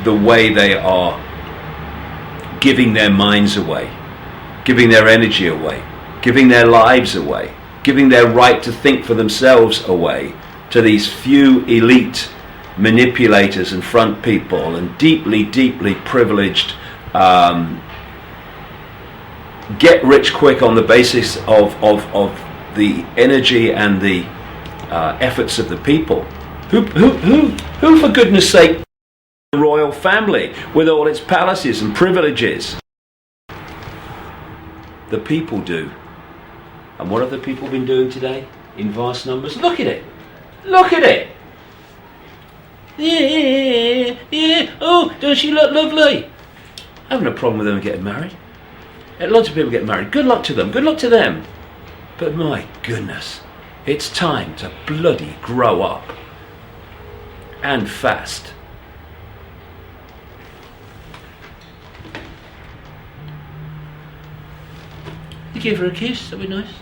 the way they are giving their minds away, giving their energy away, giving their lives away, giving their right to think for themselves away to these few elite manipulators and front people and deeply, deeply privileged get rich quick on the basis of the energy and the efforts of the people. Who for goodness sake, the royal family with all its palaces and privileges? The people do. And what have the people been doing today in vast numbers? Look at it. Look at it. Yeah. Oh, don't she look lovely? I have no problem with them getting married. Lots of people get married. Good luck to them. Good luck to them. But my goodness, it's time to bloody grow up. And fast. You give her a kiss, that'd be nice.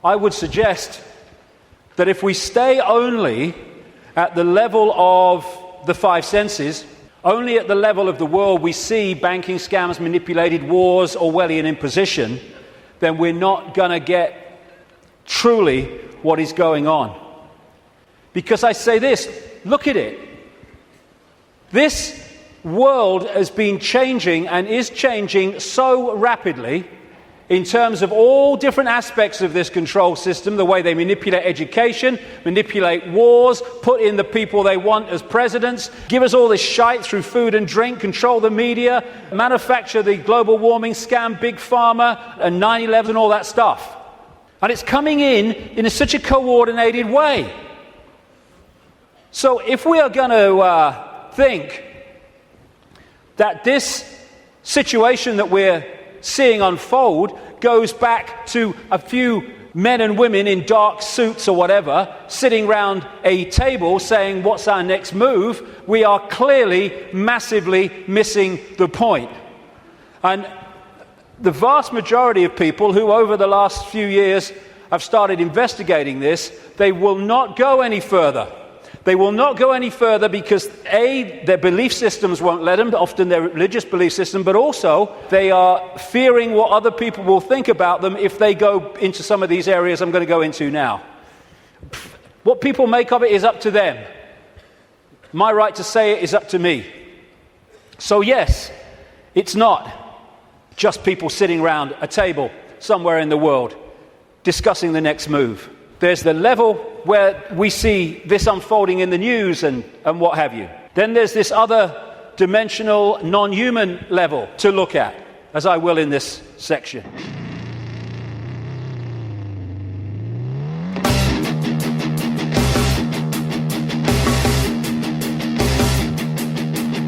I would suggest that if we stay only at the level of the five senses, only at the level of the world we see banking scams, manipulated wars, Orwellian imposition, then we're not going to get truly what is going on. Because I say this, look at it. This world has been changing and is changing so rapidly in terms of all different aspects of this control system, the way they manipulate education, manipulate wars, put in the people they want as presidents, give us all this shite through food and drink, control the media, manufacture the global warming scam, big pharma, and 9/11 and all that stuff. And it's coming in such a coordinated way. So if we are going to think that this situation that we're seeing unfold goes back to a few men and women in dark suits or whatever sitting round a table saying what's our next move, we are clearly massively missing the point. And the vast majority of people who over the last few years have started investigating this, they will not go any further. They will not go any further because A, their belief systems won't let them, often their religious belief system, but also they are fearing what other people will think about them if they go into some of these areas I'm going to go into now. What people make of it is up to them. My right to say it is up to me. So yes, it's not just people sitting around a table somewhere in the world discussing the next move. There's the level where we see this unfolding in the news and what have you. Then there's this other dimensional, non-human level to look at, as I will in this section.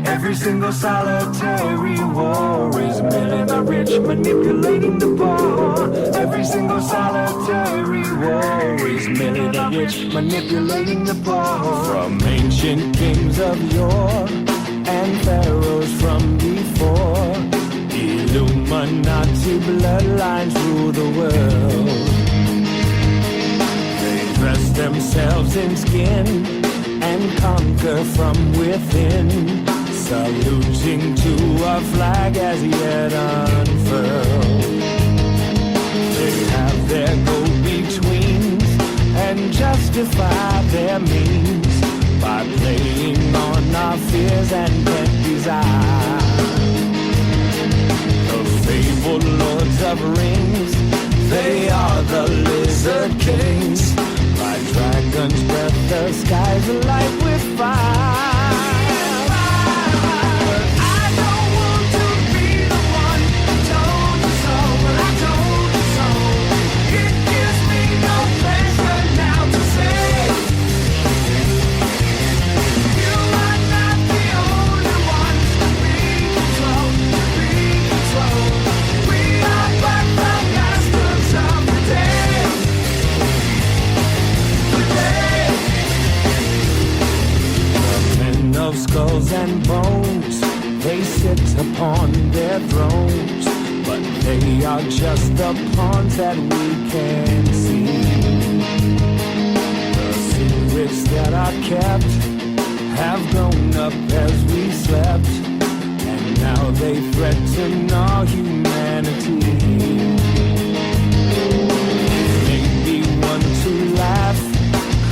Every single solitary war is merely the rich manipulating the poor. Every single solitary war is merely the rich manipulating the poor. From ancient kings of yore and pharaohs from before, Illuminati bloodlines rule the world. They dress themselves in skin and conquer from within, saluting to a flag as yet unfurled. They have their go-betweens and justify their means by playing on our fears and pet desire. The fabled lords discoverings. They are the lizard kings. By dragon's breath, the skies alight with fire. I don't want to be the one who told you so, but I told you so. It gives me no pleasure now to say you are not the only ones to be controlled, to be controlled. We are but the masters of the day. The day. The men of skulls and bones, they sit upon their thrones, but they are just the pawns that we can see. The secrets that are kept have grown up as we slept, and now they threaten our humanity. Maybe one to laugh,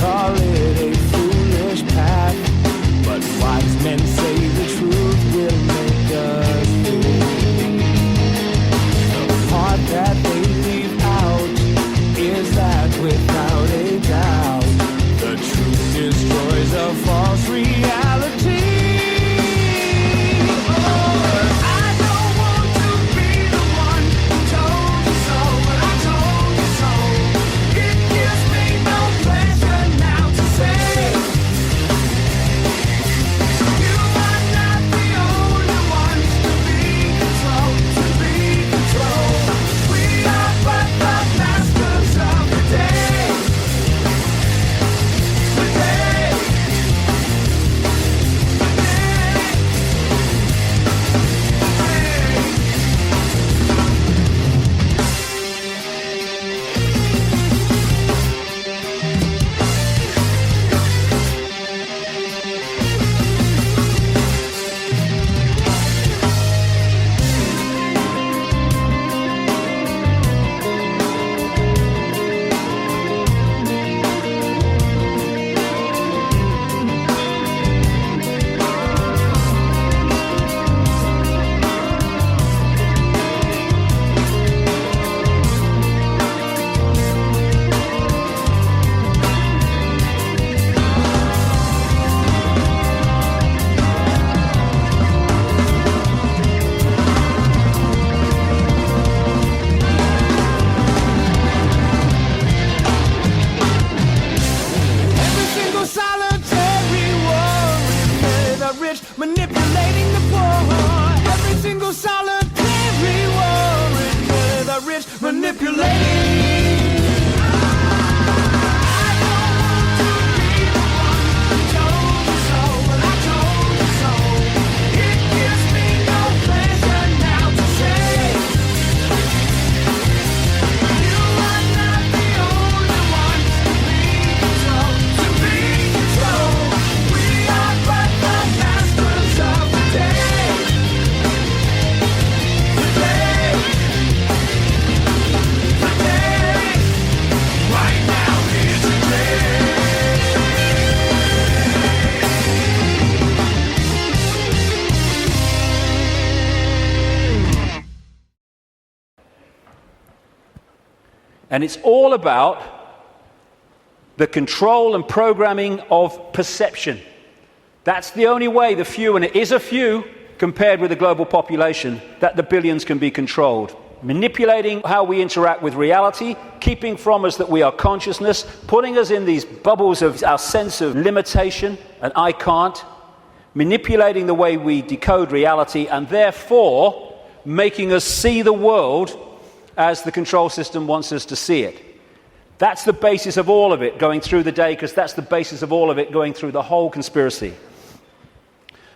call it a foolish path, but wise men say the truth will make us free. The part that they leave out is that without a doubt, the truth destroys a false reality. I don't want to be the one who told you so, but I told you so. It gives me no pleasure now to say you are not the only ones to be controlled, to be controlled. We are but the masters of the day. The day. Every single solitary war is merely the rich manipulating the poor. Every single solitary war is merely the rich manipulating. I don't want to be the one who told you so, but I told you so. It gives me no pleasure now to say you are not the only ones to be controlled, to be controlled. We are but the masters of the day. The day. The day. Right now is the day. And it's all about the control and programming of perception. That's the only way the few, and it is a few compared with the global population, that the billions can be controlled. Manipulating how we interact with reality, keeping from us that we are consciousness, putting us in these bubbles of our sense of limitation and I can't, manipulating the way we decode reality, and therefore making us see the world as the control system wants us to see it. That's the basis of all of it going through the day, because that's the basis of all of it going through the whole conspiracy.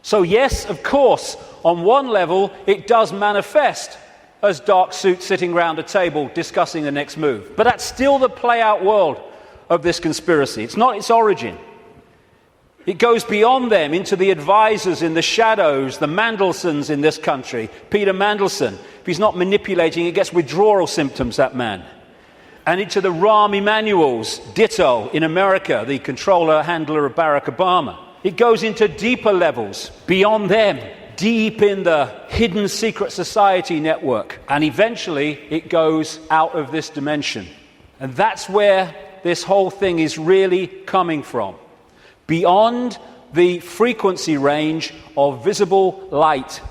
So yes, of course, on one level, it does manifest as dark suits sitting round a table discussing the next move. But that's still the play-out world of this conspiracy. It's not its origin. It goes beyond them into the advisors in the shadows, the Mandelsons in this country. Peter Mandelson, if he's not manipulating, he gets withdrawal symptoms, that man. And into the Rahm Emanuels, ditto, in America, the controller, handler of Barack Obama. It goes into deeper levels, beyond them, deep in the hidden secret society network. And eventually it goes out of this dimension. And that's where this whole thing is really coming from. Beyond the frequency range of visible light.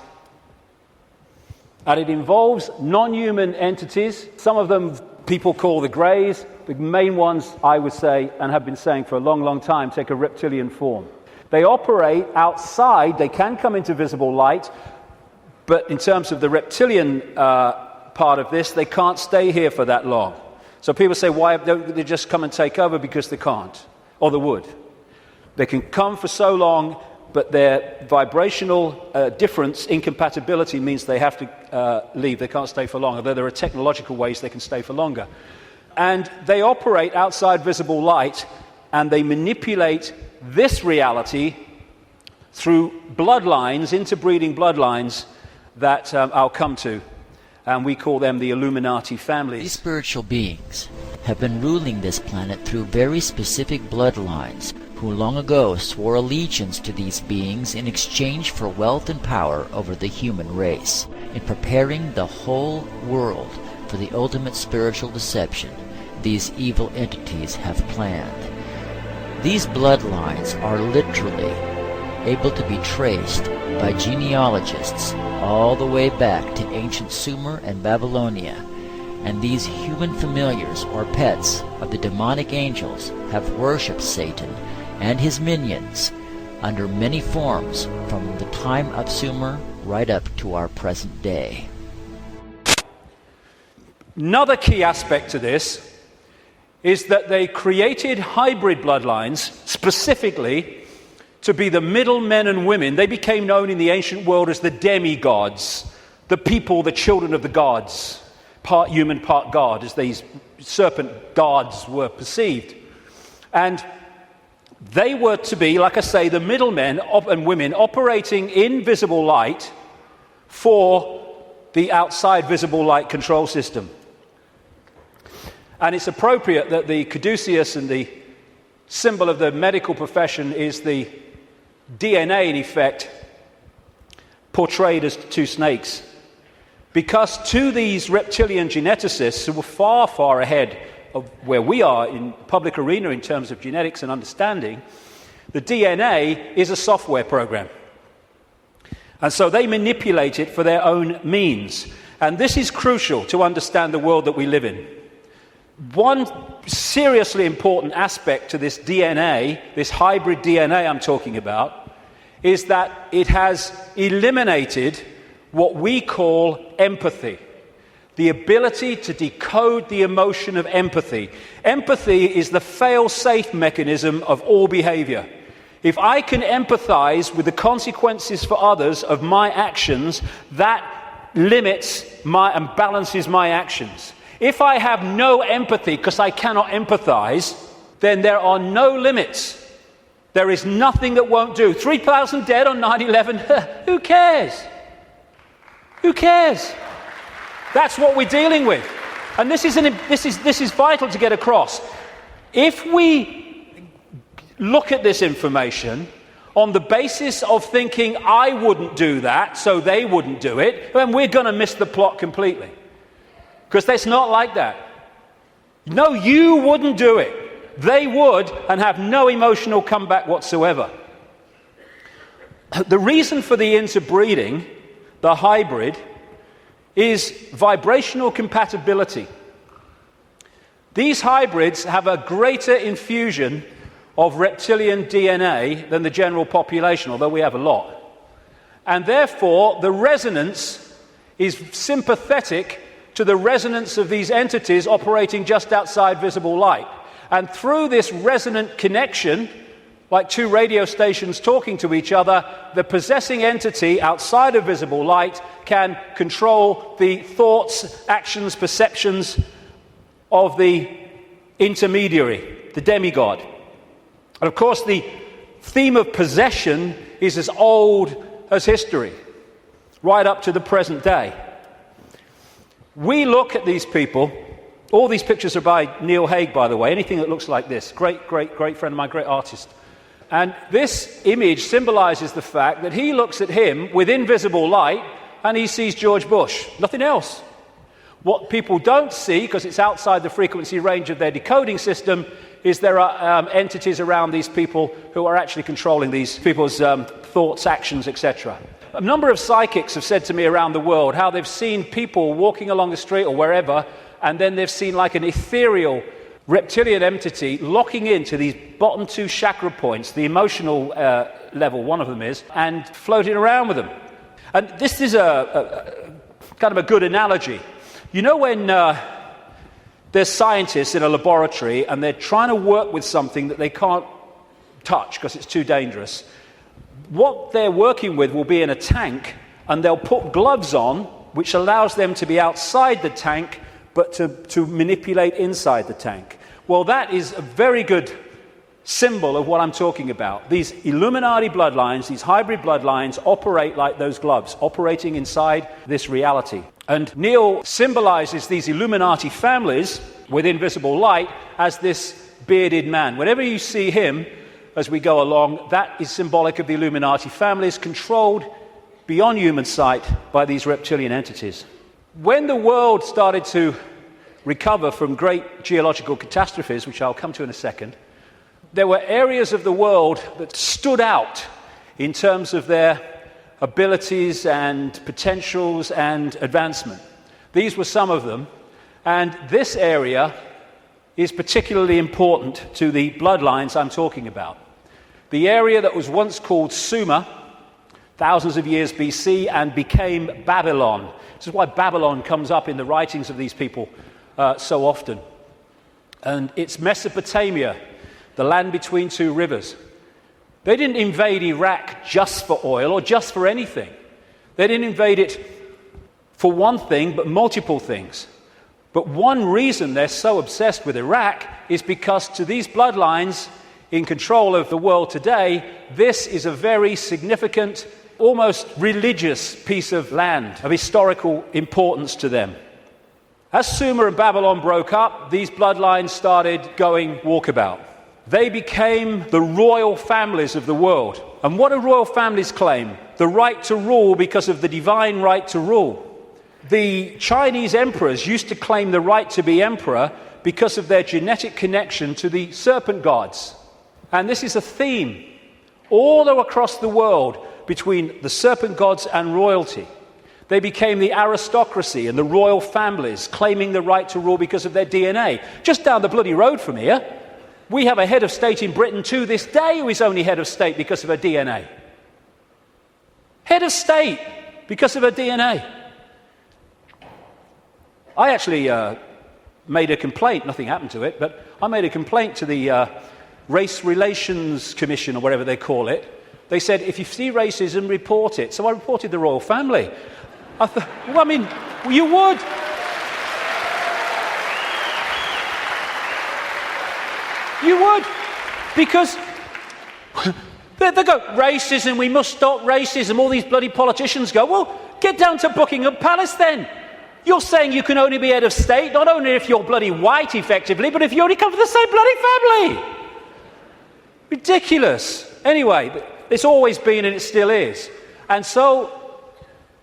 And it involves non-human entities. Some of them people call the Greys. The main ones, I would say, and have been saying for a long, long time, take a reptilian form. They operate outside. They can come into visible light, but in terms of the reptilian part of this, they can't stay here for that long. So people say, why don't they just come and take over? Because they can't, or they would. They can come for so long, but their vibrational difference, incompatibility, means they have to leave. They can't stay for long, although there are technological ways they can stay for longer. And they operate outside visible light, and they manipulate this reality through bloodlines, interbreeding bloodlines that I'll come to. And we call them the Illuminati families. These spiritual beings have been ruling this planet through very specific bloodlines, who long ago swore allegiance to these beings in exchange for wealth and power over the human race, in preparing the whole world for the ultimate spiritual deception these evil entities have planned. These bloodlines are literally able to be traced by genealogists all the way back to ancient Sumer and Babylonia, and these human familiars or pets of the demonic angels have worshipped Satan and his minions under many forms from the time of Sumer right up to our present day. Another key aspect to this is that they created hybrid bloodlines specifically to be the middle men and women. They became known in the ancient world as the demigods, the people, the children of the gods, part human, part god, as these serpent gods were perceived. And they were to be, like I say, the middlemen and women operating in visible light for the outside visible light control system. And it's appropriate that the caduceus and the symbol of the medical profession is the DNA, in effect, portrayed as two snakes. Because to these reptilian geneticists who were far, far ahead of where we are in public arena in terms of genetics and understanding, the DNA is a software program. And so they manipulate it for their own means. And this is crucial to understand the world that we live in. One seriously important aspect to this DNA, this hybrid DNA I'm talking about, is that it has eliminated what we call empathy. The ability to decode the emotion of empathy. Empathy is the fail-safe mechanism of all behavior. If I can empathize with the consequences for others of my actions, that limits and balances my actions. If I have no empathy because I cannot empathize, then there are no limits. There is nothing that won't do. 3,000 dead on 9/11, who cares? Who cares? That's what we're dealing with. And this is vital to get across. If we look at this information on the basis of thinking I wouldn't do that, so they wouldn't do it, then we're going to miss the plot completely. Because it's not like that. No, you wouldn't do it. They would, and have no emotional comeback whatsoever. The reason for the interbreeding, the hybrid, is vibrational compatibility. These hybrids have a greater infusion of reptilian DNA than the general population, although we have a lot. And therefore, the resonance is sympathetic to the resonance of these entities operating just outside visible light. And through this resonant connection, like two radio stations talking to each other, the possessing entity outside of visible light can control the thoughts, actions, perceptions of the intermediary, the demigod. And of course, the theme of possession is as old as history, right up to the present day. We look at these people. All these pictures are by Neil Haig, by the way. Anything that looks like this. Great friend of mine, great artist. And this image symbolizes the fact that he looks at him with invisible light and he sees George Bush, nothing else. What people don't see, because it's outside the frequency range of their decoding system, is there are entities around these people who are actually controlling these people's thoughts, actions, etc. A number of psychics have said to me around the world how they've seen people walking along the street or wherever, and then they've seen like an ethereal reptilian entity locking into these bottom two chakra points, the emotional level, one of them is, and floating around with them. And this is a kind of a good analogy. You know when there's scientists in a laboratory and they're trying to work with something that they can't touch because it's too dangerous, what they're working with will be in a tank, and they'll put gloves on, which allows them to be outside the tank, but to manipulate inside the tank. Well, that is a very good symbol of what I'm talking about. These Illuminati bloodlines, these hybrid bloodlines, operate like those gloves, operating inside this reality. And Neil symbolizes these Illuminati families with invisible light as this bearded man. Whenever you see him as we go along, that is symbolic of the Illuminati families controlled beyond human sight by these reptilian entities. When the world started to recover from great geological catastrophes, which I'll come to in a second, there were areas of the world that stood out in terms of their abilities and potentials and advancement. These were some of them, and this area is particularly important to the bloodlines I'm talking about. The area that was once called Sumer, thousands of years BC, and became Babylon. This is why Babylon comes up in the writings of these people so often. And it's Mesopotamia, the land between two rivers. They didn't invade Iraq just for oil or just for anything. They didn't invade it for one thing, but multiple things. But one reason they're so obsessed with Iraq is because to these bloodlines in control of the world today, this is a very significant, almost religious piece of land of historical importance to them. As Sumer and Babylon broke up, these bloodlines started going walkabout. They became the royal families of the world. And what do royal families claim? The right to rule because of the divine right to rule. The Chinese emperors used to claim the right to be emperor because of their genetic connection to the serpent gods. And this is a theme all across the world between the serpent gods and royalty. They became the aristocracy and the royal families, claiming the right to rule because of their DNA. Just down the bloody road from here, we have a head of state in Britain to this day who is only head of state because of her DNA. Head of state because of her DNA. I actually made a complaint, nothing happened to it, but I made a complaint to the Race Relations Commission, or whatever they call it. They said, if you see racism, report it. So I reported the royal family. I thought, well, I mean, you would. You would. Because they go, racism, we must stop racism. All these bloody politicians go, well, get down to Buckingham Palace then. You're saying you can only be head of state, not only if you're bloody white, effectively, but if you only come from the same bloody family. Ridiculous. Anyway, it's always been and it still is. And so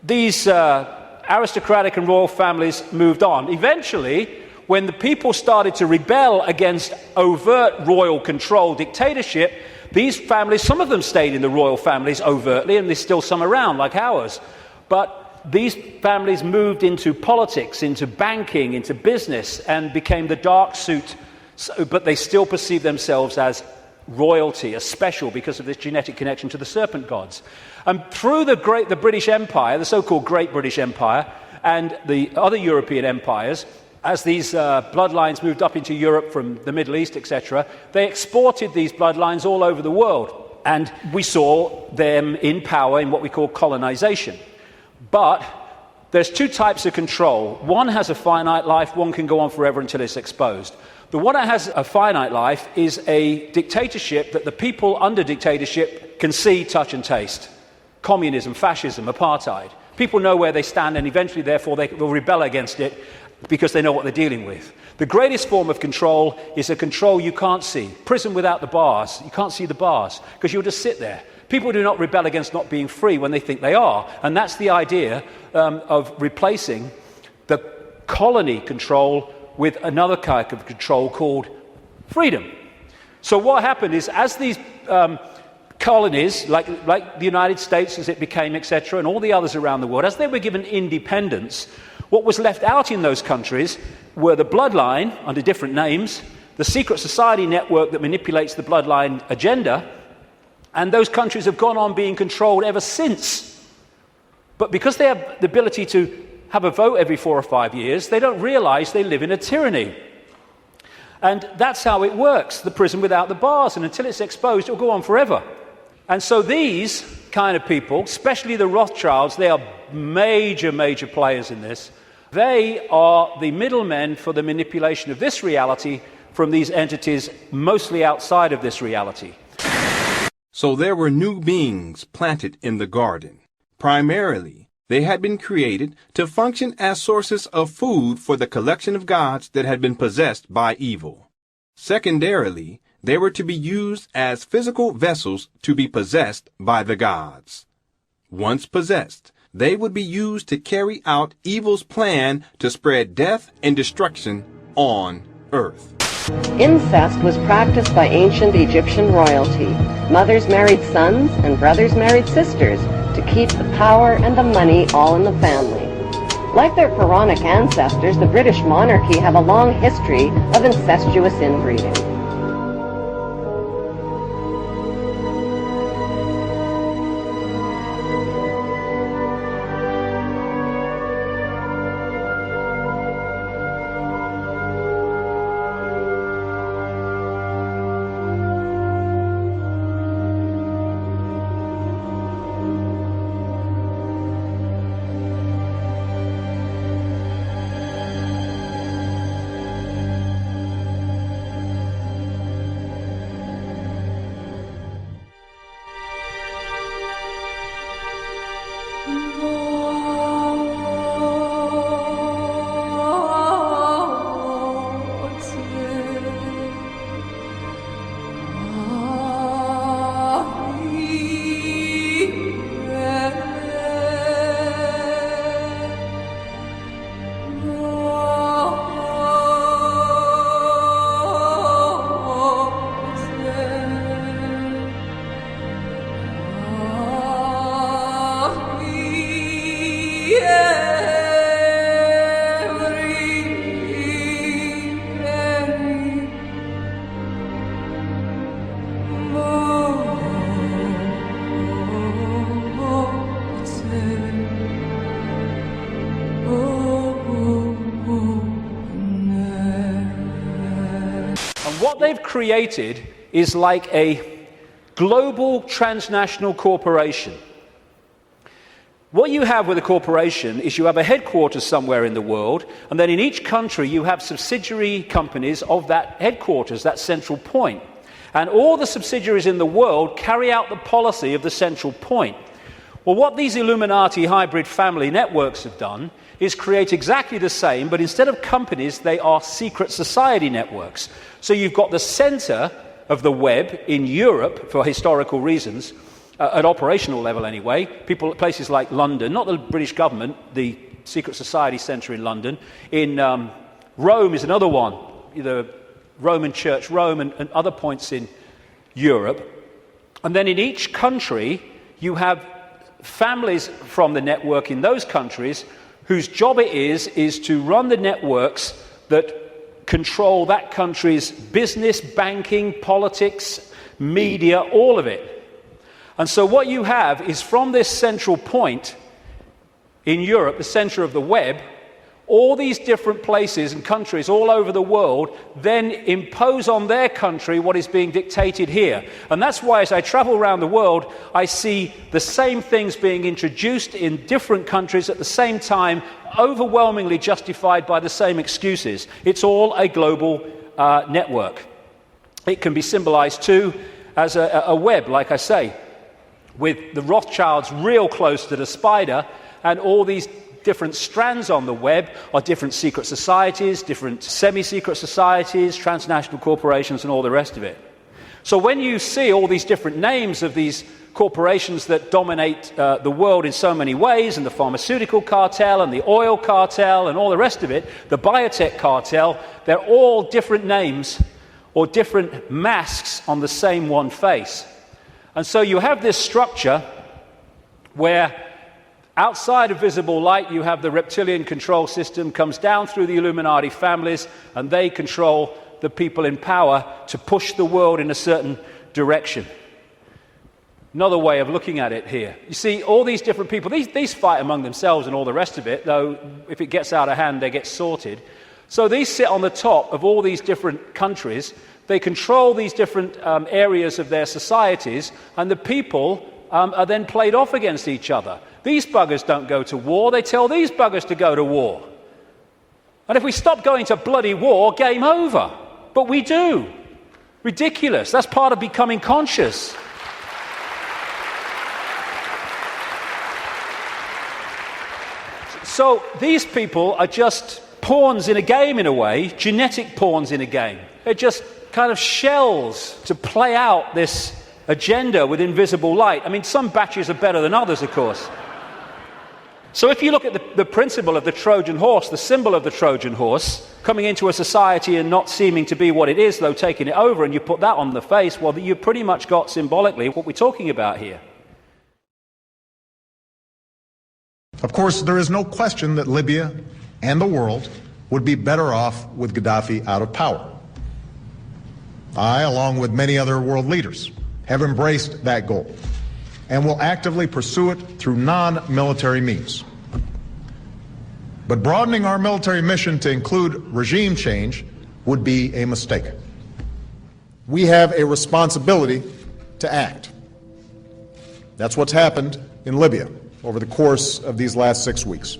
these aristocratic and royal families moved on. Eventually, when the people started to rebel against overt royal control dictatorship, these families, some of them stayed in the royal families overtly, and there's still some around, like ours. But these families moved into politics, into banking, into business, and became the dark suit, but they still perceive themselves as royalty, as special, because of this genetic connection to the serpent gods. And through the British Empire, the so-called Great British Empire, and the other European empires, as these bloodlines moved up into Europe from the Middle East, etc., they exported these bloodlines all over the world. And we saw them in power in what we call colonization. But there's two types of control. One has a finite life, one can go on forever until it's exposed. The one that has a finite life is a dictatorship that the people under dictatorship can see, touch and taste. Communism, fascism, apartheid. People know where they stand, and eventually, therefore, they will rebel against it. because they know what they're dealing with. The greatest form of control is a control you can't see. Prison without the bars. You can't see the bars because you'll just sit there. People do not rebel against not being free when they think they are. And that's the idea of replacing the colony control with another kind of control called freedom. So what happened is, as these colonies, like the United States as it became, etc., and all the others around the world, as they were given independence, what was left out in those countries were the bloodline, under different names, the secret society network that manipulates the bloodline agenda, and those countries have gone on being controlled ever since. But because they have the ability to have a vote every 4 or 5 years, they don't realize they live in a tyranny. And that's how it works, the prison without the bars. And until it's exposed, it'll go on forever. And so these kind of people, especially the Rothschilds, they are major, major players in this. They are the middlemen for the manipulation of this reality from these entities mostly outside of this reality. So there were new beings planted in the garden. Primarily, they had been created to function as sources of food for the collection of gods that had been possessed by evil. Secondarily, they were to be used as physical vessels to be possessed by the gods. Once possessed, they would be used to carry out evil's plan to spread death and destruction on earth. Incest was practiced by ancient Egyptian royalty. Mothers married sons and brothers married sisters to keep the power and the money all in the family. Like their pharaonic ancestors, the British monarchy have a long history of incestuous inbreeding. What they've created is like a global transnational corporation. What you have with a corporation is you have a headquarters somewhere in the world, and then in each country you have subsidiary companies of that headquarters, that central point. And all the subsidiaries in the world carry out the policy of the central point. Well, what these Illuminati hybrid family networks have done is create exactly the same, but instead of companies, they are secret society networks. So you've got the center of the web in Europe, for historical reasons, at operational level anyway, places like London, not the British government, the secret society center in London. In Rome is another one, the Roman Church, Rome, and other points in Europe. And then in each country, you have families from the network in those countries whose job it is to run the networks that control that country's business, banking, politics, media, all of it. And so what you have is from this central point in Europe, the center of the web, all these different places and countries all over the world then impose on their country what is being dictated here. And that's why as I travel around the world, I see the same things being introduced in different countries at the same time, overwhelmingly justified by the same excuses. It's all a global network. It can be symbolized too as a web, like I say, with the Rothschilds real close to the spider and all these different strands on the web are different secret societies, different semi-secret societies, transnational corporations, and all the rest of it. So when you see all these different names of these corporations that dominate the world in so many ways, and the pharmaceutical cartel and the oil cartel and all the rest of it, the biotech cartel, they're all different names or different masks on the same one face. And so you have this structure where outside of visible light you have the reptilian control system, comes down through the Illuminati families, and they control the people in power to push the world in a certain direction. Another way of looking at it here. You see, all these different people, these fight among themselves and all the rest of it, though if it gets out of hand, they get sorted. So these sit on the top of all these different countries. They control these different areas of their societies, and the people are then played off against each other. These buggers don't go to war, they tell these buggers to go to war. And if we stop going to bloody war, game over. But we do. Ridiculous. That's part of becoming conscious. So these people are just pawns in a game, in a way, genetic pawns in a game. They're just kind of shells to play out this agenda with invisible light. I mean, some batches are better than others, of course. So if you look at the principle of the Trojan horse, the symbol of the Trojan horse, coming into a society and not seeming to be what it is, though taking it over, and you put that on the face, well, you pretty much got symbolically what we're talking about here. Of course, there is no question that Libya and the world would be better off with Gaddafi out of power. I, along with many other world leaders, have embraced that goal and will actively pursue it through non-military means. But broadening our military mission to include regime change would be a mistake. We have a responsibility to act. That's what's happened in Libya over the course of these last 6 weeks.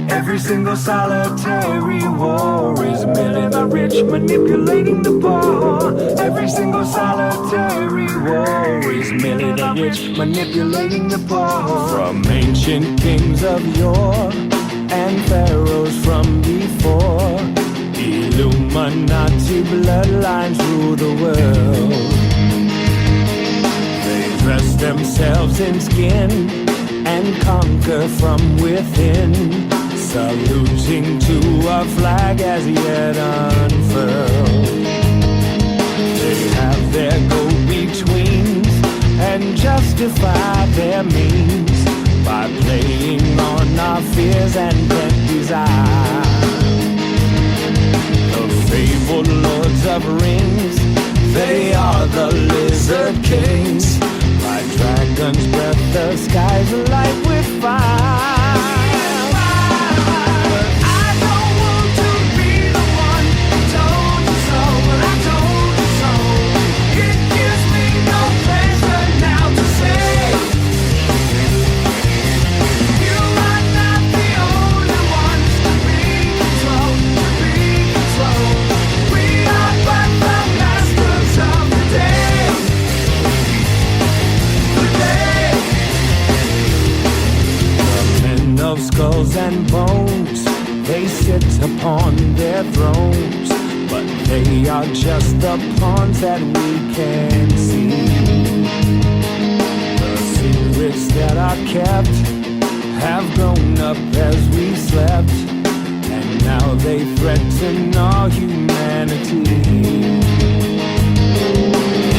Every single solitary war is merely the rich manipulating the poor. Every single solitary war is merely the rich manipulating the poor. From ancient kings of yore and pharaohs from before, Illuminati bloodlines rule the world. They dress themselves in skin and conquer from within, saluting to a flag as yet unfurled. They have their go-betweens and justify their means by playing on our fears and bent desire. The fabled lords of rings, they are the lizard kings. Like dragons breath, the skies alight with fire. Of skulls and bones, they sit upon their thrones, but they are just the pawns that we can see. The secrets that are kept have grown up as we slept, and now they threaten our humanity.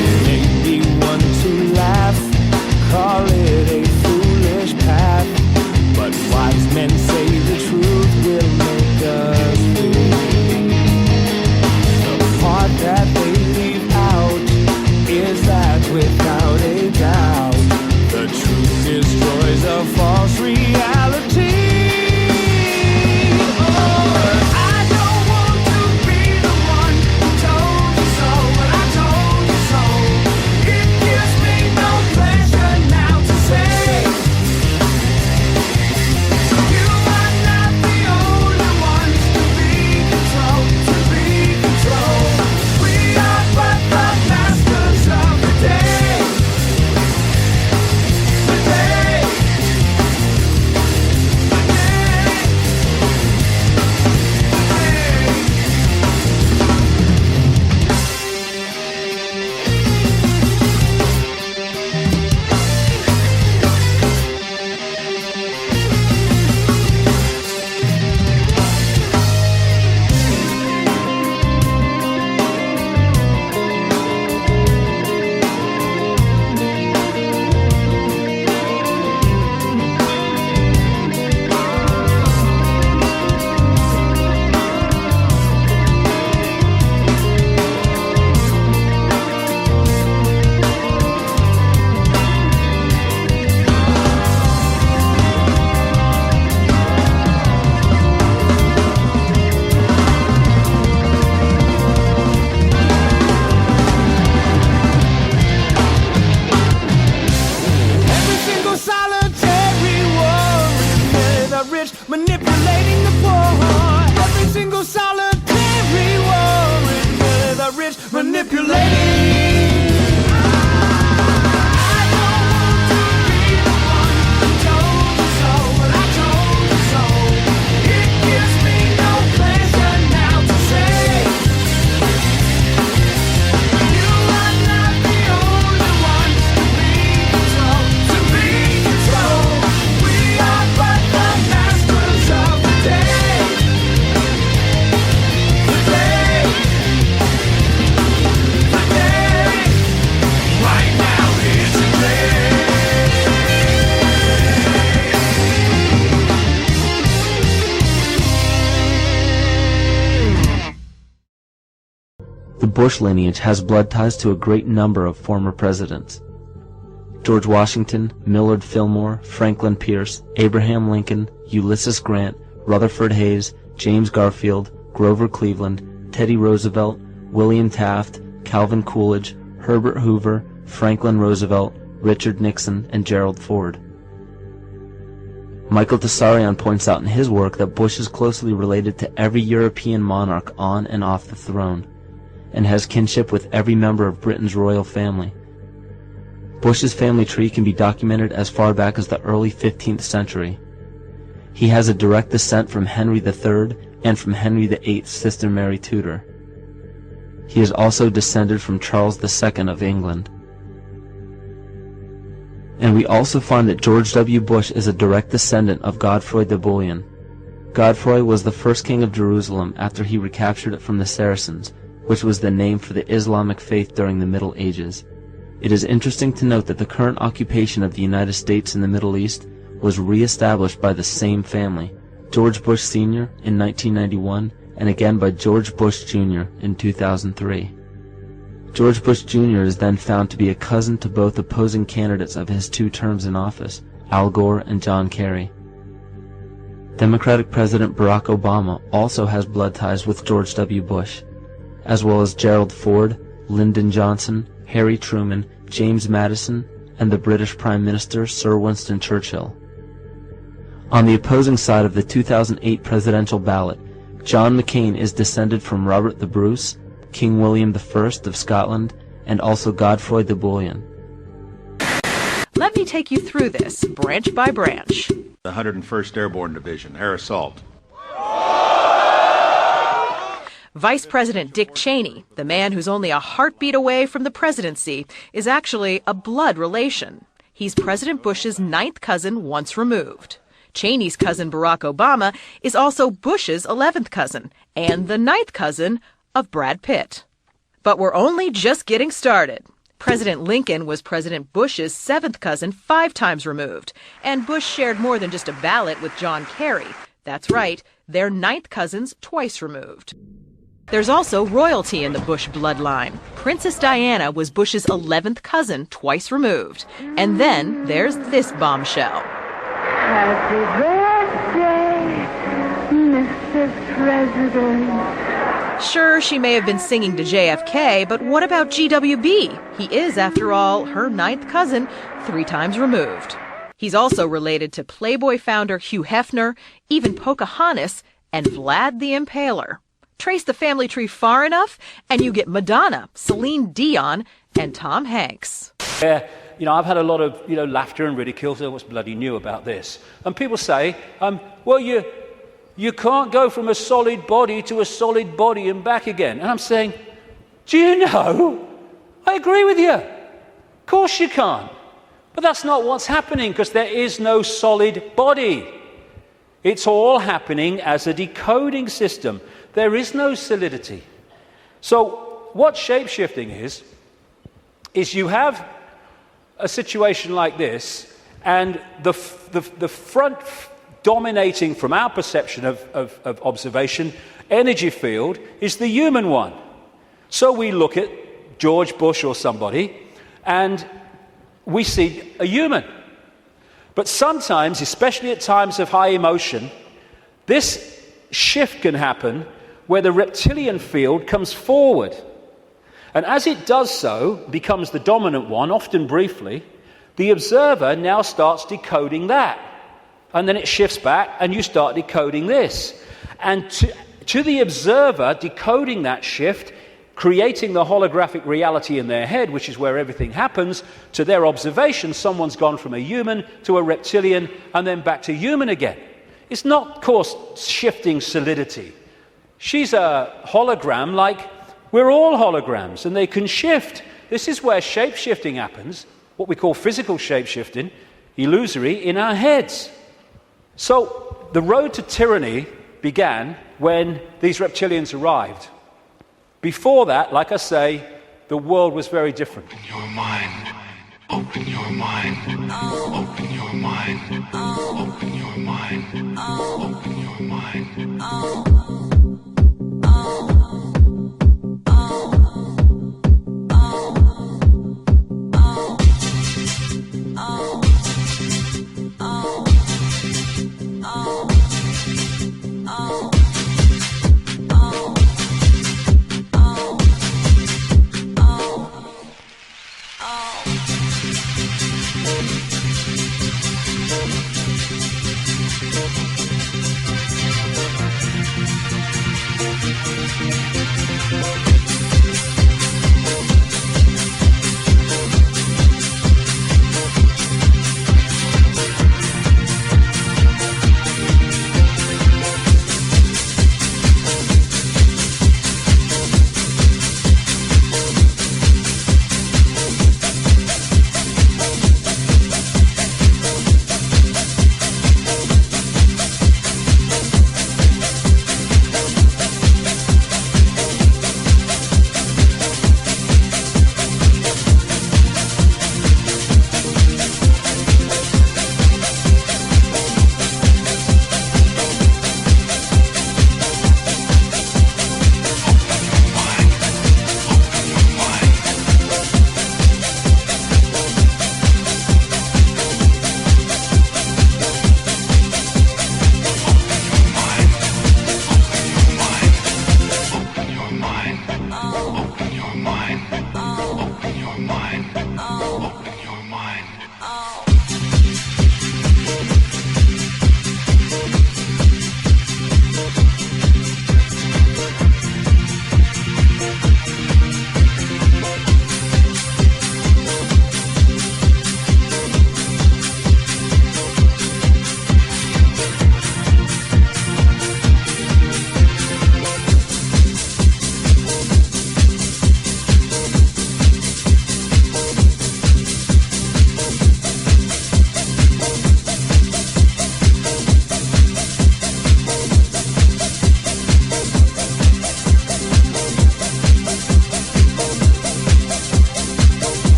It may be one to laugh, call it a foolish path, but wise men say the truth will make us free. The part that they leave out is that without a doubt, the truth destroys a false reality. Oh, I don't want to be Bush lineage has blood ties to a great number of former presidents. George Washington, Millard Fillmore, Franklin Pierce, Abraham Lincoln, Ulysses Grant, Rutherford Hayes, James Garfield, Grover Cleveland, Teddy Roosevelt, William Taft, Calvin Coolidge, Herbert Hoover, Franklin Roosevelt, Richard Nixon, and Gerald Ford. Michael Tessarion points out in his work that Bush is closely related to every European monarch on and off the throne, and has kinship with every member of Britain's royal family. Bush's family tree can be documented as far back as the early 15th century. He has a direct descent from Henry III and from Henry VIII's sister Mary Tudor. He is also descended from Charles II of England. And we also find that George W. Bush is a direct descendant of Godfrey the Bullion. Godfrey was the first king of Jerusalem after he recaptured it from the Saracens, which was the name for the Islamic faith during the Middle Ages. It is interesting to note that the current occupation of the United States in the Middle East was re-established by the same family, George Bush Sr. in 1991, and again by George Bush Jr. in 2003. George Bush Jr. is then found to be a cousin to both opposing candidates of his 2 terms in office, Al Gore and John Kerry. Democratic President Barack Obama also has blood ties with George W. Bush, as well as Gerald Ford, Lyndon Johnson, Harry Truman, James Madison, and the British Prime Minister Sir Winston Churchill. On the opposing side of the 2008 presidential ballot, John McCain is descended from Robert the Bruce, King William I of Scotland, and also Godfrey the Bullion. Let me take you through this, branch by branch. The 101st Airborne Division, air assault. Vice President Dick Cheney, the man who's only a heartbeat away from the presidency, is actually a blood relation. He's President Bush's 9th cousin once removed. Cheney's cousin Barack Obama is also Bush's 11th cousin and the 9th cousin of Brad Pitt. But we're only just getting started. President Lincoln was President Bush's 7th cousin 5 times removed, and Bush shared more than just a ballot with John Kerry. That's right, they're 9th cousins twice removed. There's also royalty in the Bush bloodline. Princess Diana was Bush's 11th cousin twice removed. And then there's this bombshell. Happy birthday, Mr. President. Sure, she may have been singing to JFK, but what about GWB? He is, after all, her 9th cousin, 3 times removed. He's also related to Playboy founder Hugh Hefner, even Pocahontas, and Vlad the Impaler. Trace the family tree far enough, and you get Madonna, Celine Dion, and Tom Hanks. I've had a lot of, laughter and ridicule, so what's bloody new about this? And people say, well, you can't go from a solid body to a solid body and back again. And I'm saying, do you know? I agree with you. Of course you can't. But that's not what's happening, because there is no solid body. It's all happening as a decoding system. There is no solidity. So what shape-shifting is you have a situation like this, and the front dominating from our perception of observation energy field is the human one. So we look at George Bush or somebody, and we see a human. But sometimes, especially at times of high emotion, this shift can happen where the reptilian field comes forward. And as it does so, becomes the dominant one, often briefly, the observer now starts decoding that. And then it shifts back, and you start decoding this. And to the observer, decoding that shift, creating the holographic reality in their head, which is where everything happens, to their observation, someone's gone from a human to a reptilian, and then back to human again. It's not, of course, shifting solidity. She's a hologram like we're all holograms, and they can shift. This is where shape-shifting happens, what we call physical shape-shifting, illusory, in our heads. So the road to tyranny began when these reptilians arrived. Before that, like I say, the world was very different. Open your mind. Open your mind. Open your mind. Open your mind. Open your mind.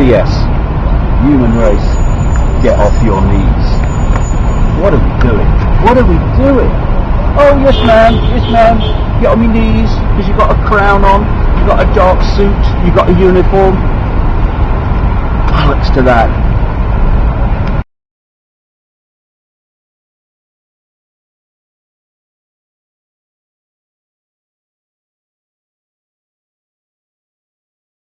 yes, human race, get off your knees. What are we doing? What are we doing? Oh, yes ma'am, get on your knees, because you've got a crown on, you've got a dark suit, you've got a uniform. Bollocks to that.